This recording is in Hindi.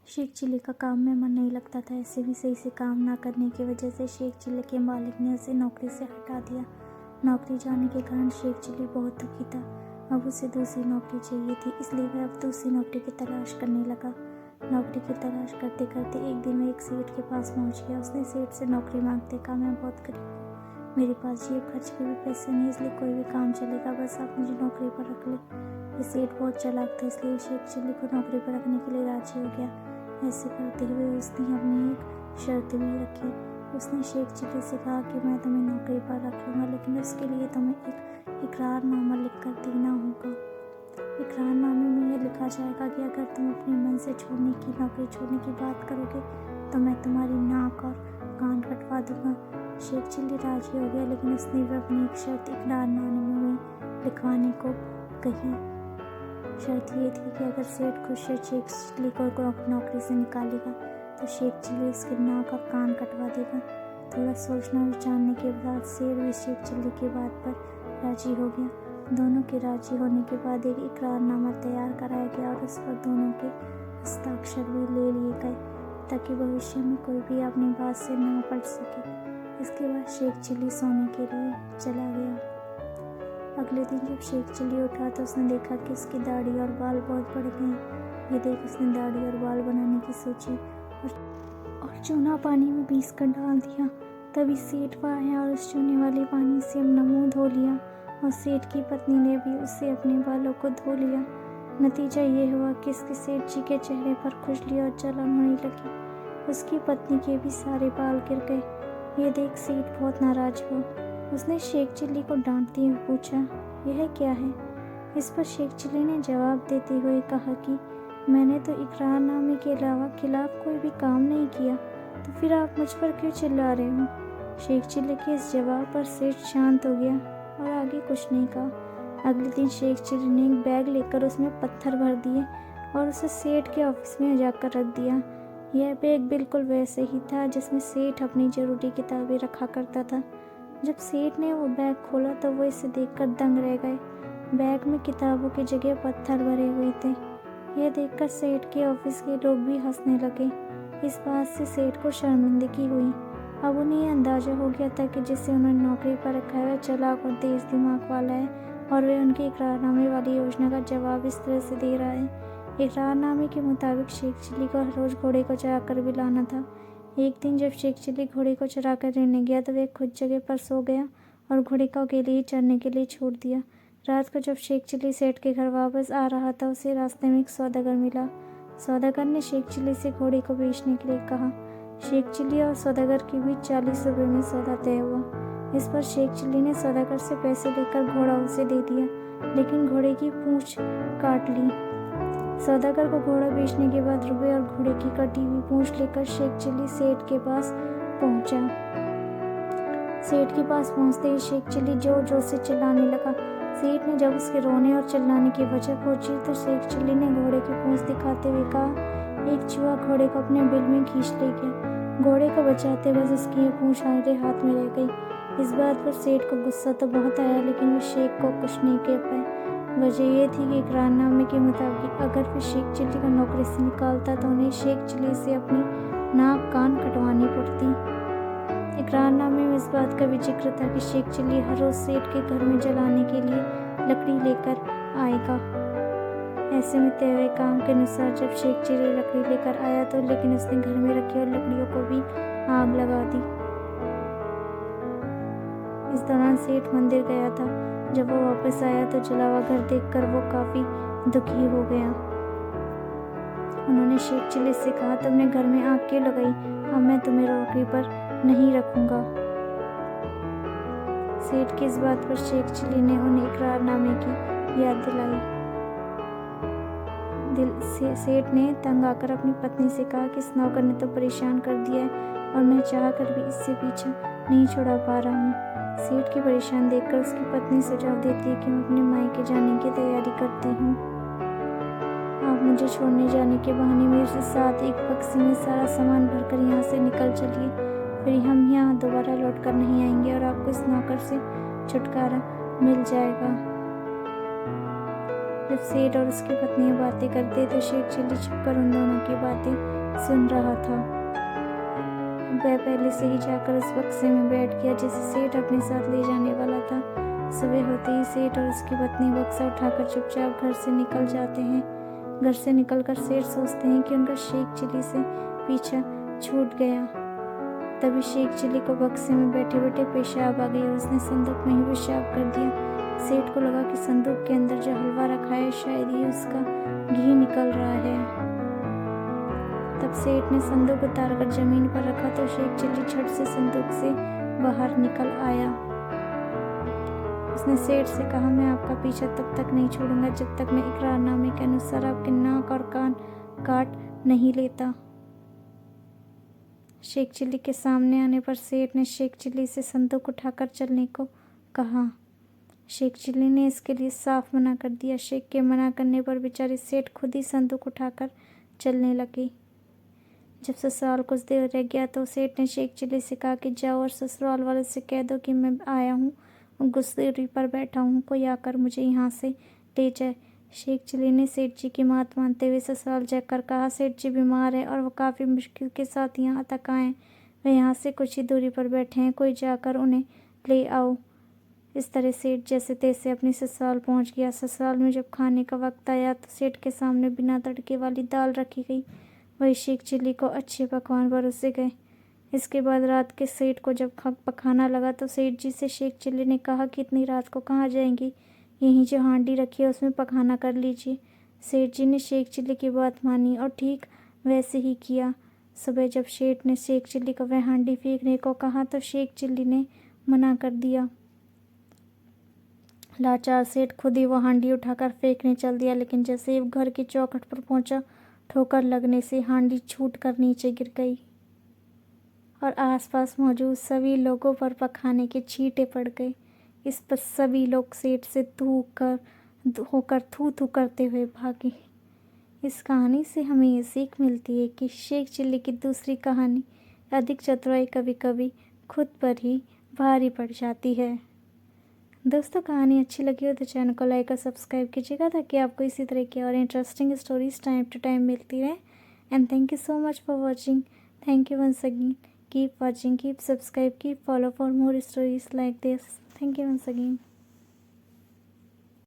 शेख चिल्ली का काम में मन नहीं लगता था। ऐसे भी सही से काम ना करने की वजह से शेख चिल्ली के मालिक ने उसे नौकरी से हटा दिया। नौकरी जाने के कारण शेख चिल्ली बहुत दुखी था। अब उसे दूसरी नौकरी चाहिए थी, इसलिए वह अब दूसरी नौकरी की तलाश करने लगा। नौकरी की तलाश करते करते एक दिन वह एक सेठ के पास पहुंच गया। उसने सेठ से नौकरी मांगते कहा, मैं बहुत गरीब हूँ, मेरे पास जेब खर्च के भी पैसे नहीं, इसलिए कोई भी काम चलेगा, बस आप मुझे नौकरी पर रख ले। ये सेठ बहुत चालाक था, इसलिए शेख चिल्ली को नौकरी पर रखने के लिए राजी हो गया। ऐसे करते हुए उसने अपनी एक शर्त भी रखी। उसने शेख चिल्ली से कहा कि मैं तुम्हें नौकरी पर रख लूँगा, लेकिन उसके लिए तुम्हें एक इकरारनामा लिख कर देना होगा। इकरारनामे में यह लिखा जाएगा कि अगर तुम अपने मन से नौकरी छोड़ने की बात करोगे तो मैं तुम्हारी नाक और कान कटवा दूंगा। शेख चिल्ली राजी हो गया, लेकिन उसने भी अपनी एक शर्त इकरारनामे में लिखवाने को कही। शर्त ये थी कि अगर सेठ खुद से शेख चिल्ली को नौकरी से निकालेगा तो शेख चिल्ली उसके नाक और कान कटवा देगा। थोड़ा सोचना विचारने के बाद सेठ भी शेख चिल्ली की बात पर राजी हो गया। दोनों के राजी होने के बाद एक इकरारनामा तैयार कराया गया और उस पर दोनों के हस्ताक्षर भी ले लिए गए ताकि भविष्य में कोई भी अपनी बात से ना पड़ सके। इसके बाद शेख चिल्ली सोने के लिए चला गया। अगले दिन जब शेख चिल्ली उठा तो उसने देखा कि उसकी दाढ़ी और बाल बहुत बढ़ गए। ये देख उसने दाढ़ी और बाल बनाने की सोची और चूना पानी में पीस कर डाल दिया। तभी सेठ आया और उस चूने वाले पानी से अपना मुंह धो लिया और सेठ की पत्नी ने भी उससे अपने बालों को धो लिया। नतीजा ये हुआ कि इसके सेठ जी के चेहरे पर खुजली और जलन होने लगी। उसकी पत्नी के भी सारे बाल गिर गए। ये देख सेठ बहुत नाराज हुआ। उसने शेख चिल्ली को डांटते हुए पूछा, यह क्या है? इस पर शेख चिल्ली ने जवाब देते हुए कहा कि मैंने तो इकरारनामे के अलावा खिलाफ कोई भी काम नहीं किया, तो फिर आप मुझ पर क्यों चिल्ला रहे हो? शेख चिल्ली के इस जवाब पर सेठ शांत हो गया और आगे कुछ नहीं कहा। अगले दिन शेख चिल्ली ने एक बैग लेकर उसमें पत्थर भर दिए और उसे सेठ के ऑफिस में जाकर रख दिया। यह बैग बिल्कुल वैसे ही था जिसमें सेठ अपनी ज़रूरी किताबें रखा करता था। जब सेठ ने वो बैग खोला तो वो इसे देखकर दंग रह गए। बैग में किताबों की जगह पत्थर भरे हुए थे। यह देखकर सेठ के ऑफिस के लोग भी हंसने लगे। इस बात से सेठ को शर्मिंदगी हुई। अब उन्हें यह अंदाजा हो गया था कि जिसे उन्होंने नौकरी पर रखा है वह चालाक और तेज दिमाग वाला है और वह उनके इकरारनामे वाली योजना का जवाब इस तरह से दे रहा है। इकरारनामे के मुताबिक शेख चिल्ली को हर रोज़ घोड़े को चरा कर भी लाना था। एक दिन जब शेख चिल्ली घोड़े को चरा कर लेने गया तो वह खुद जगह पर सो गया और घोड़े को अकेले ही चरने के लिए छोड़ दिया। रात को जब शेख चिल्ली सेठ के घर वापस आ रहा था उसे रास्ते में एक सौदागर मिला। सौदागर ने शेख चिल्ली से घोड़े को बेचने के लिए कहा। शेख चिल्ली और सौदागर के बीच 40 रुपये में सौदा तय हुआ। इस पर शेख चिल्ली ने सौदागर से पैसे लेकर घोड़ा उसे दे दिया, लेकिन घोड़े की पूंछ काट ली। सौदागर को घोड़ा बेचने के बाद रुपए और घोड़े की कटी हुई पूंछ लेकर शेख चिल्ली सेठ के पास पहुंचा। सेठ के पास पहुंचते ही शेख चिल्ली जोर जोर से चिल्लाने लगा। सेठ ने जब उसके रोने और चिल्लाने की वजह पूछी तो शेख चिल्ली ने घोड़े की पूंछ दिखाते हुए कहा, एक चूहा घोड़े को अपने बिल में खींच ले गया। घोड़े को बचाते बस उसकी पूंछ हमारे हाथ में रह गई। इस बात पर सेठ को गुस्सा तो बहुत आया, लेकिन वो शेख को कुछ नहीं कह पाए। वजह यह थी कि इकरारनामे के मुताबिक अगर वे शेख चिल्ली को नौकरी से निकालता तो उन्हें शेख चिल्ली से अपनी नाक कान कटवानी पड़ती। इकरारनामे में इस बात का भी जिक्र था कि शेख चिल्ली हर रोज़ सेठ के घर में जलाने के लिए लकड़ी लेकर आएगा। ऐसे में तय हुए काम के अनुसार जब शेख चिल्ली लकड़ी लेकर आया तो लेकिन उसने घर में रखी और लकड़ियों को भी आग लगा दी। इस दौरान सेठ मंदिर गया था। जब वो वापस आया तो जला हुआ घर देखकर वो काफ़ी दुखी हो गया। उन्होंने शेख चिल्ली से कहा, तुमने घर में आग क्यों लगाई? अब मैं तुम्हें नौकरी पर नहीं रखूंगा। सेठ की इस बात पर शेख चिल्ली ने उन्हें इकरारनामे की याद दिलाई। सेठ ने तंग आकर अपनी पत्नी से कहा कि इस नौकर ने तो परेशान कर दिया है और मैं चाह कर भी इससे पीछा नहीं छुड़ा पा रहा हूँ। सेठ की परेशान देखकर उसकी पत्नी सुझाव देती है कि मैं अपने मायके जाने की तैयारी करती हूँ। आप मुझे छोड़ने जाने के बहाने मेरे साथ एक बक्से में सारा सामान भरकर यहाँ से निकल चलिए, फिर हम यहाँ दोबारा लौट कर नहीं आएंगे और आपको इस नौकर से छुटकारा मिल जाएगा। जब सेठ और उसकी पत्नी बातें करते तो शेख चिल्ली छुपकर उन दोनों की बातें सुन रहा था। वह पहले से ही जाकर उस बक्से में बैठ गया जिसे सेठ अपने साथ ले जाने वाला था। सुबह होते ही सेठ और उसकी पत्नी बक्सा उठाकर चुपचाप घर से निकल जाते हैं। घर से निकलकर सेठ सोचते हैं कि उनका शेख चिल्ली से पीछा छूट गया। तभी शेख चिल्ली को बक्से में बैठे बैठे पेशाब आ गई और उसने संदूक में ही पेशाब कर दिया। सेठ को लगा कि संदूक के अंदर जो हलवा रखा है शायद ही उसका घी निकल रहा है। तब सेठ ने संदूक उतारकर जमीन पर रखा तो शेख चिल्ली झट से संदूक से बाहर निकल आया। उसने सेठ से कहा, मैं आपका पीछा तब तक नहीं छोड़ूंगा जब तक मैं इकरारनामे के अनुसार आपके नाक और कान काट नहीं लेता। शेख चिल्ली के सामने आने पर सेठ ने शेख चिल्ली से संदूक उठाकर चलने को कहा। शेख चिल्ली ने इसके लिए साफ मना कर दिया। शेख के मना करने पर बेचारी सेठ खुद ही संदूक उठाकर चलने लगी। जब ससुराल कुछ देर रह गया तो सेठ ने शेख चिल्ली से कहा कि जाओ और ससुराल वाले से कह दो कि मैं आया हूँ और गुस्सेरी पर बैठा हूँ, कोई आकर मुझे यहाँ से ले जाए। शेख चिल्ली ने सेठ जी की बात मानते हुए ससुराल जाकर कहा, सेठ जी बीमार है और वो काफ़ी मुश्किल के साथ यहाँ तक आए। वे यहाँ से कुछ ही दूरी पर बैठे हैं, कोई जाकर उन्हें ले आओ। इस तरह सेठ जैसे तैसे अपनी ससुराल पहुँच गया। ससुराल में जब खाने का वक्त आया तो सेठ के सामने बिना तड़के वाली दाल रखी गई। वही शेख चिल्ली को अच्छे पकवान परोसे गए। इसके बाद रात के सेठ को जब पकाना लगा तो सेठ जी से शेख चिल्ली ने कहा कि इतनी रात को कहाँ जाएंगी, यहीं जो हांडी रखी है उसमें पकाना कर लीजिए। सेठ जी ने शेख चिल्ली की बात मानी और ठीक वैसे ही किया। सुबह जब सेठ ने शेख चिल्ली को वह हांडी फेंकने को कहा तो शेख चिल्ली ने मना कर दिया। लाचार सेठ खुद ही वो हांडी उठाकर फेंकने चल दिया, लेकिन जैसे ही घर की चौखट पर पहुंचा ठोकर लगने से हांडी छूट कर नीचे गिर गई और आसपास मौजूद सभी लोगों पर पखाने के छींटे पड़ गए। इस पर सभी लोग सेठ से थू थू करते हुए भागे। इस कहानी से हमें ये सीख मिलती है कि शेख चिल्ली की दूसरी कहानी अधिक चतुराई कभी कभी खुद पर ही भारी पड़ जाती है। दोस्तों, कहानी अच्छी लगी हो तो चैनल को लाइक और सब्सक्राइब कीजिएगा ताकि आपको इसी तरह की और interesting stories time to time मिलती रहे। And thank you so much for watching. Thank you once again. Keep watching, keep subscribe, keep follow for more stories like this. Thank you once again.